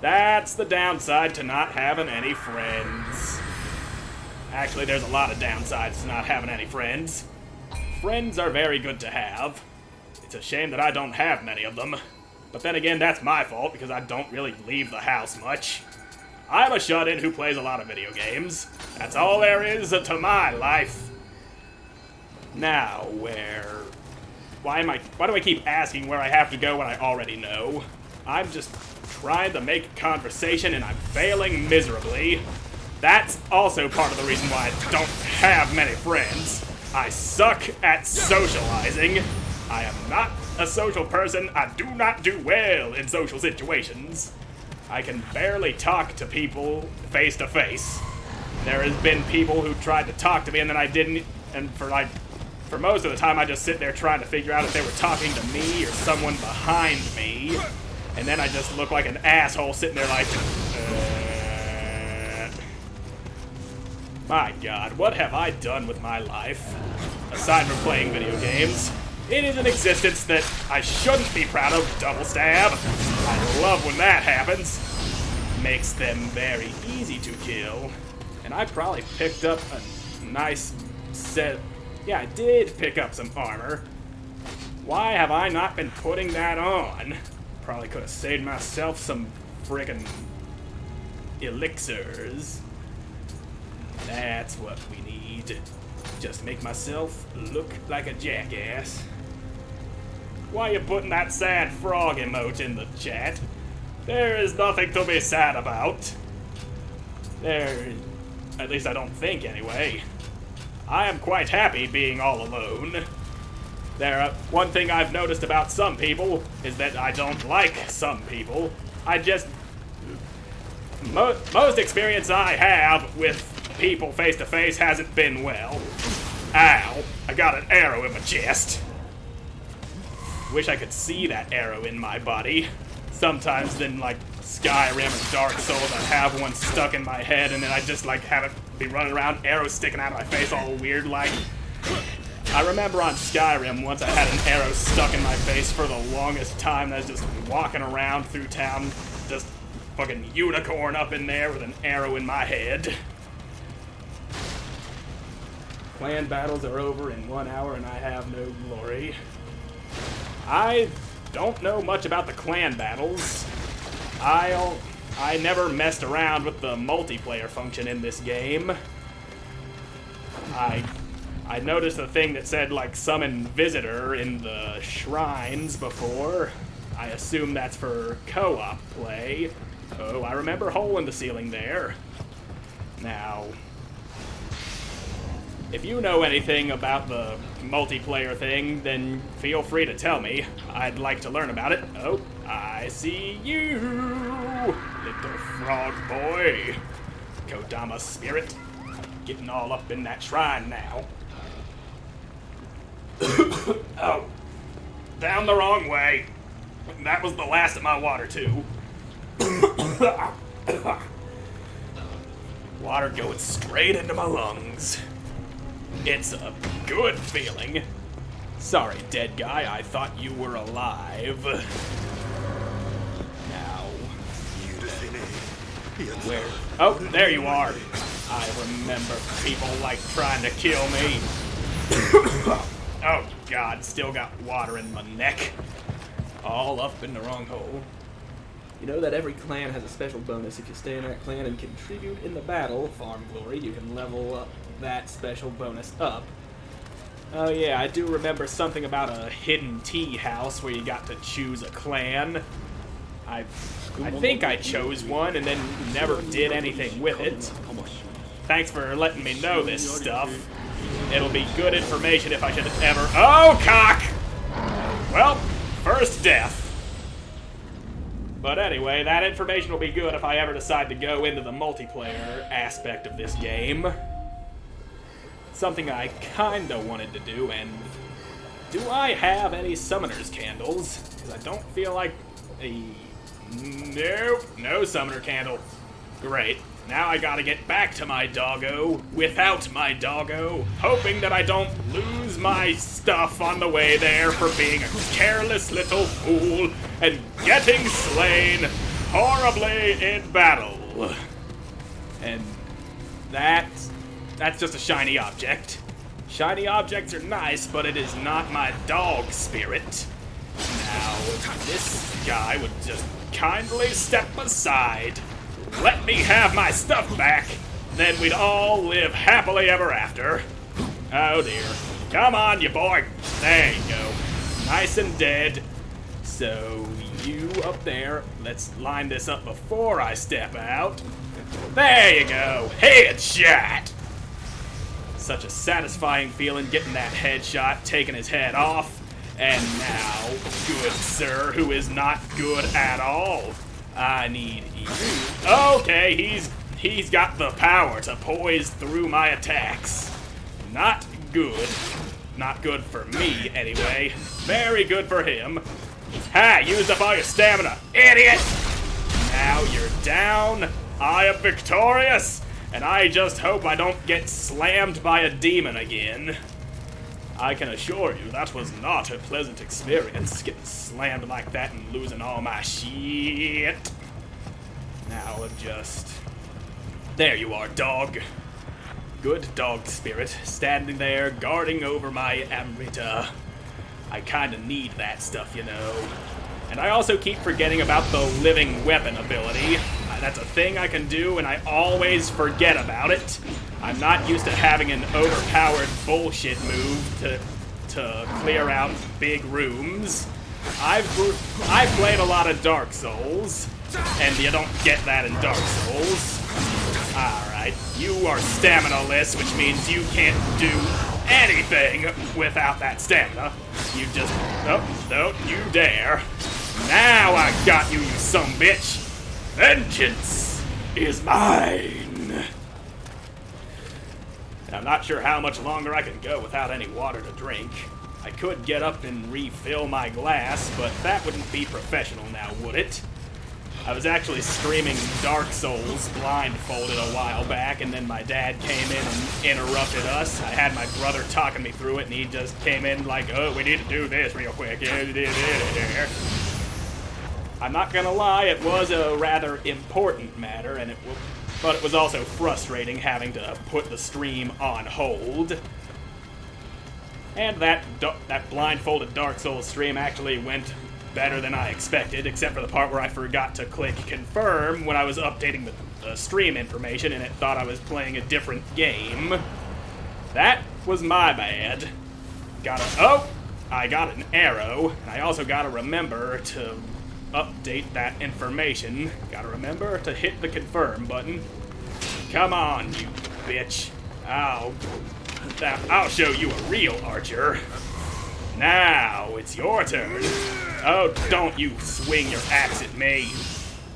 That's the downside to not having any friends. Actually, there's a lot of downsides to not having any friends. Friends are very good to have. It's a shame that I don't have many of them. But then again, that's my fault because I don't really leave the house much. I'm a shut-in who plays a lot of video games. That's all there is to my life. Now, why do I keep asking where I have to go when I already know? I'm just trying to make conversation and I'm failing miserably. That's also part of the reason why I don't have many friends. I suck at socializing. I am not a social person. I do not do well in social situations. I can barely talk to people face to face. There has been people who tried to talk to me and then I didn't, and for most of the time I just sit there trying to figure out if they were talking to me or someone behind me, and then I just look like an asshole sitting there like, My God, what have I done with my life? Aside from playing video games, it is an existence that I shouldn't be proud of. Double stab. I love when that happens. Makes them very easy to kill. And I probably picked up a nice set. Yeah, I did pick up some armor. Why have I not been putting that on? Probably could have saved myself some friggin' elixirs. That's what we need. Just make myself look like a jackass. Why you putting that sad frog emote in the chat? There is nothing to be sad about. At least I don't think anyway. I am quite happy being all alone. One thing I've noticed about some people is that I don't like some people. Most experience I have with people face to face hasn't been well. Ow, I got an arrow in my chest. Wish I could see that arrow in my body. Sometimes in like Skyrim and Dark Souls I have one stuck in my head and then I just like have it be running around, arrows sticking out of my face all weird like. I remember on Skyrim once I had an arrow stuck in my face for the longest time. I was just walking around through town, just fucking unicorn up in there with an arrow in my head. Clan battles are over in 1 hour and I have no glory. I don't know much about the clan battles. I never messed around with the multiplayer function in this game. I noticed a thing that said like summon visitor in the shrines before. I assume that's for co-op play. Oh, I remember hole in the ceiling there. Now, if you know anything about the multiplayer thing, then feel free to tell me. I'd like to learn about it. Oh, I see you, little frog boy. Kodama spirit, getting all up in that shrine now. Oh, down the wrong way. That was the last of my water, too. Water going straight into my lungs. It's a good feeling. Sorry, dead guy, I thought you were alive. Now, where? Oh, there you are. I remember people like trying to kill me. Oh God, still got water in my neck. All up in the wrong hole. You know that every clan has a special bonus. If you stay in that clan and contribute in the battle, farm glory, you can level up that special bonus up. Oh yeah, I do remember something about a hidden tea house where you got to choose a clan. I think I chose one and then never did anything with it. Thanks for letting me know this stuff. It'll be good information if I should ever— Oh, cock! Well, first death. But anyway, that information will be good if I ever decide to go into the multiplayer aspect of this game. Something I kinda wanted to do, and do I have any summoner's candles? Because I don't feel like a— Nope, no summoner candle. Great. Now I gotta get back to my doggo without my doggo, hoping that I don't lose my stuff on the way there for being a careless little fool and getting slain horribly in battle. And that's just a shiny object. Shiny objects are nice, but it is not my dog spirit. Now, if this guy would just kindly step aside, let me have my stuff back, then we'd all live happily ever after. Oh dear. Come on, you boy. There you go. Nice and dead. So, you up there, let's line this up before I step out. There you go. Headshot. Such a satisfying feeling getting that headshot, taking his head off. And now, good sir, who is not good at all, I need you. Okay, he's got the power to poise through my attacks. Not good. Not good for me, anyway. Very good for him. Ha! Used up all your stamina, idiot! Now you're down. I am victorious, and I just hope I don't get slammed by a demon again. I can assure you that was not a pleasant experience, getting slammed like that and losing all my shit. Now just— There you are, dog. Good dog spirit, standing there, guarding over my Amrita. I kinda need that stuff, you know. And I also keep forgetting about the living weapon ability. That's a thing I can do, and I always forget about it. I'm not used to having an overpowered bullshit move to clear out big rooms. I've played a lot of Dark Souls, and you don't get that in Dark Souls. Alright, you are stamina-less, which means you can't do anything without that stamina. You just— Oh, don't you dare. Now I got you, you sumbitch. Vengeance is mine. I'm not sure how much longer I can go without any water to drink. I could get up and refill my glass, but that wouldn't be professional now, would it? I was actually streaming Dark Souls blindfolded a while back, and then my dad came in and interrupted us. I had my brother talking me through it, and he just came in like, oh, we need to do this real quick. I'm not gonna lie, it was a rather important matter, but it was also frustrating having to put the stream on hold. And that blindfolded Dark Souls stream actually went better than I expected, except for the part where I forgot to click confirm when I was updating the stream information and it thought I was playing a different game. That was my bad. I got an arrow, and I also gotta remember to update that information. Gotta remember to hit the confirm button. Come on, you bitch. I'll show you a real archer. Now it's your turn. Oh, don't you swing your axe at me.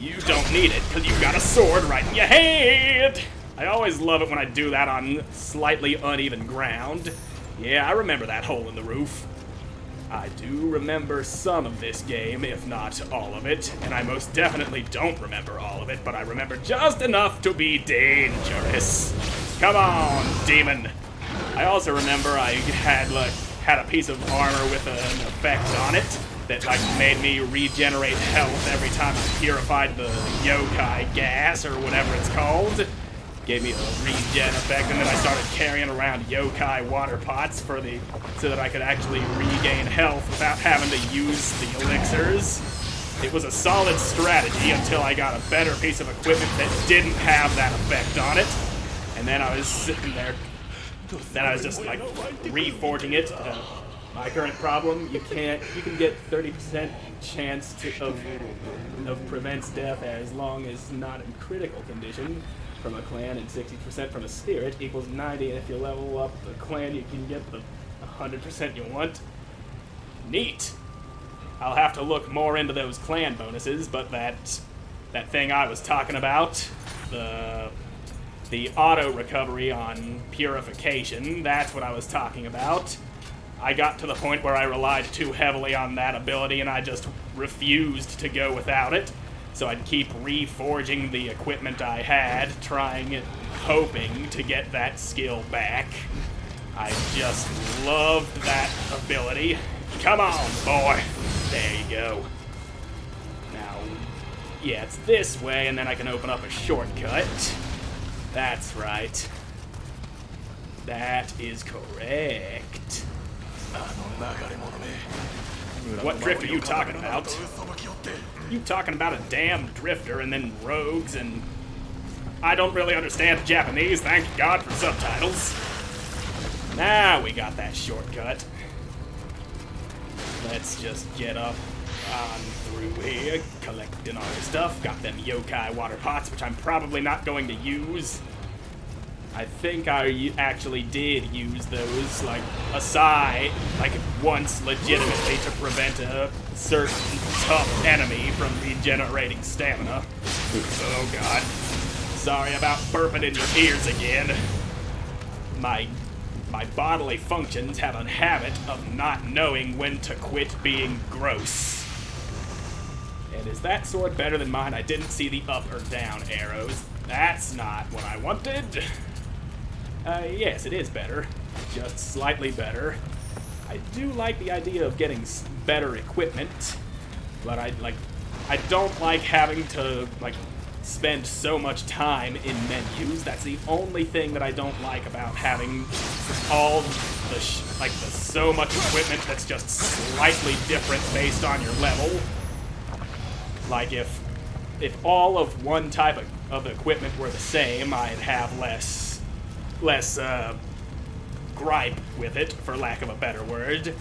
You don't need it, because you've got a sword right in your hand. I always love it when I do that on slightly uneven ground. Yeah, I remember that hole in the roof. I do remember some of this game, if not all of it, and I most definitely don't remember all of it, but I remember just enough to be dangerous. Come on, demon. I also remember I had a piece of armor with an effect on it that made me regenerate health every time I purified the yokai gas or whatever it's called. Gave me a regen effect, and then I started carrying around yokai water pots so that I could actually regain health without having to use the elixirs. It was a solid strategy until I got a better piece of equipment that didn't have that effect on it. And then I was sitting there Then I was just like reforging it. My current problem, you can get 30% chance of prevents death as long as not in critical condition from a clan, and 60% from a spirit equals 90. And if you level up the clan, you can get the 100% you want. Neat. I'll have to look more into those clan bonuses, but that thing I was talking about, the auto recovery on purification, that's what I was talking about. I got to the point where I relied too heavily on that ability and I just refused to go without it. So I'd keep reforging the equipment I had, hoping to get that skill back. I just loved that ability. Come on, boy. There you go. Now, yeah, it's this way, and then I can open up a shortcut. That's right. That is correct. What drift are you talking about? You talking about a damn drifter and then rogues, and I don't really understand Japanese, thank God for subtitles. Now we got that shortcut. Let's just get up on through here, collecting all the stuff. Got them yokai water pots, which I'm probably not going to use. I think I actually did use those, like, once legitimately to prevent a certain tough enemy from regenerating stamina. Oh god. Sorry about burping in your ears again. My bodily functions have a habit of not knowing when to quit being gross. And is that sword better than mine? I didn't see the up or down arrows. That's not what I wanted. Yes, it is better. Just slightly better. I do like the idea of getting better equipment, but I don't like having to, spend so much time in menus. That's the only thing that I don't like about having all the so much equipment that's just slightly different based on your level. Like if all of one type of equipment were the same, I'd have less gripe with it, for lack of a better word.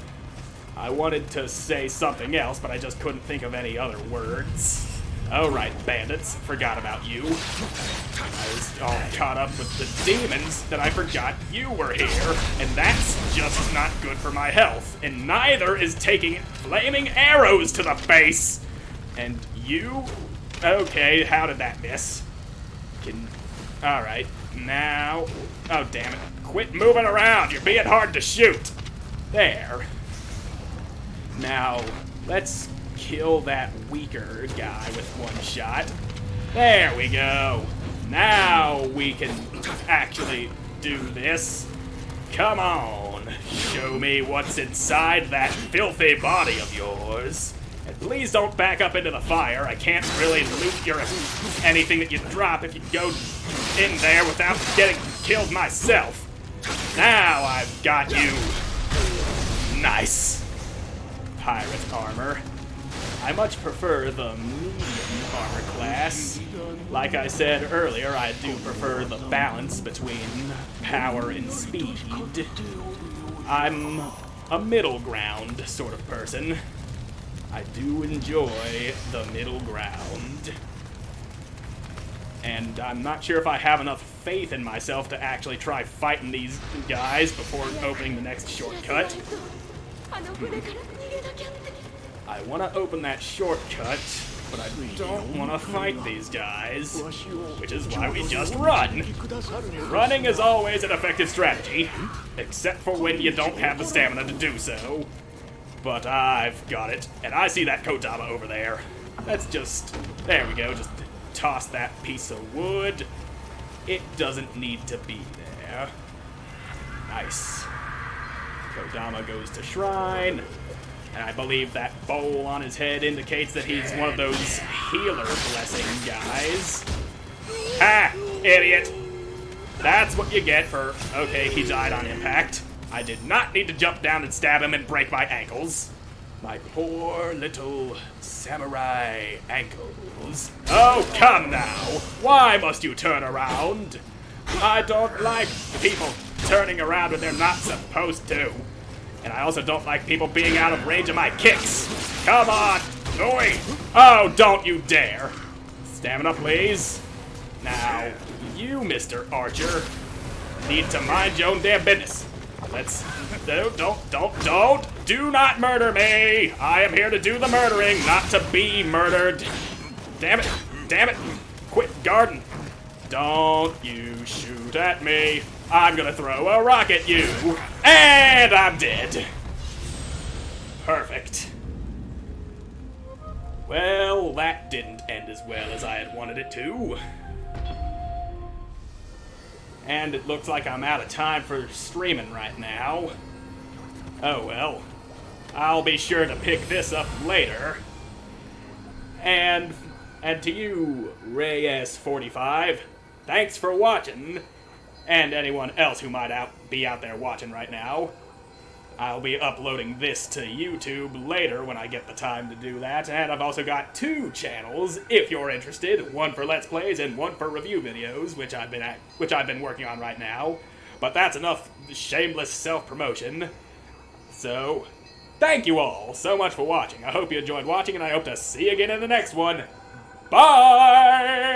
I wanted to say something else, but I just couldn't think of any other words. Alright, bandits, forgot about you. I was all caught up with the demons that I forgot you were here, and that's just not good for my health, and neither is taking flaming arrows to the face! And you? Okay, how did that miss? Alright, now... Oh, damn it. Quit moving around! You're being hard to shoot! There. Now, let's kill that weaker guy with one shot. There we go. Now we can actually do this. Come on. Show me what's inside that filthy body of yours. And please don't back up into the fire. I can't really loot anything that you drop if you go in there without getting killed myself. Now I've got you. Nice. Pirate armor. I much prefer the medium armor class. Like I said earlier, I do prefer the balance between power and speed. I'm a middle ground sort of person. I do enjoy the middle ground. And I'm not sure if I have enough faith in myself to actually try fighting these guys before opening the next shortcut. I want to open that shortcut, but I don't want to fight these guys, which is why we just run. Running is always an effective strategy, except for when you don't have the stamina to do so. But I've got it, and I see that Kodama over there. Let's just, there we go, just toss that piece of wood. It doesn't need to be there. Nice. Kodama goes to shrine. And I believe that bowl on his head indicates that he's one of those healer blessing guys. Ha! Idiot! That's what you get for... Okay, he died on impact. I did not need to jump down and stab him and break my ankles. My poor little samurai ankles. Oh, come now! Why must you turn around? I don't like people turning around when they're not supposed to. And I also don't like people being out of range of my kicks. Come on! Oi! Oh, don't you dare! Stamina, please. Now, you, Mr. Archer, need to mind your own damn business. Let's... Do not murder me! I am here to do the murdering, not to be murdered. Damn it! Damn it! Quit guarding. Don't you shoot at me. I'm gonna throw a rock at you. And I'm dead. Perfect. Well, that didn't end as well as I had wanted it to. And it looks like I'm out of time for streaming right now. Oh well. I'll be sure to pick this up later. And to you, Ray S45, thanks for watching. And anyone else who might be out there watching right now. I'll be uploading this to YouTube later when I get the time to do that. And I've also got 2 channels, if you're interested. One for Let's Plays and one for review videos, which I've been working on right now. But that's enough shameless self-promotion. So, thank you all so much for watching. I hope you enjoyed watching, and I hope to see you again in the next one. Bye!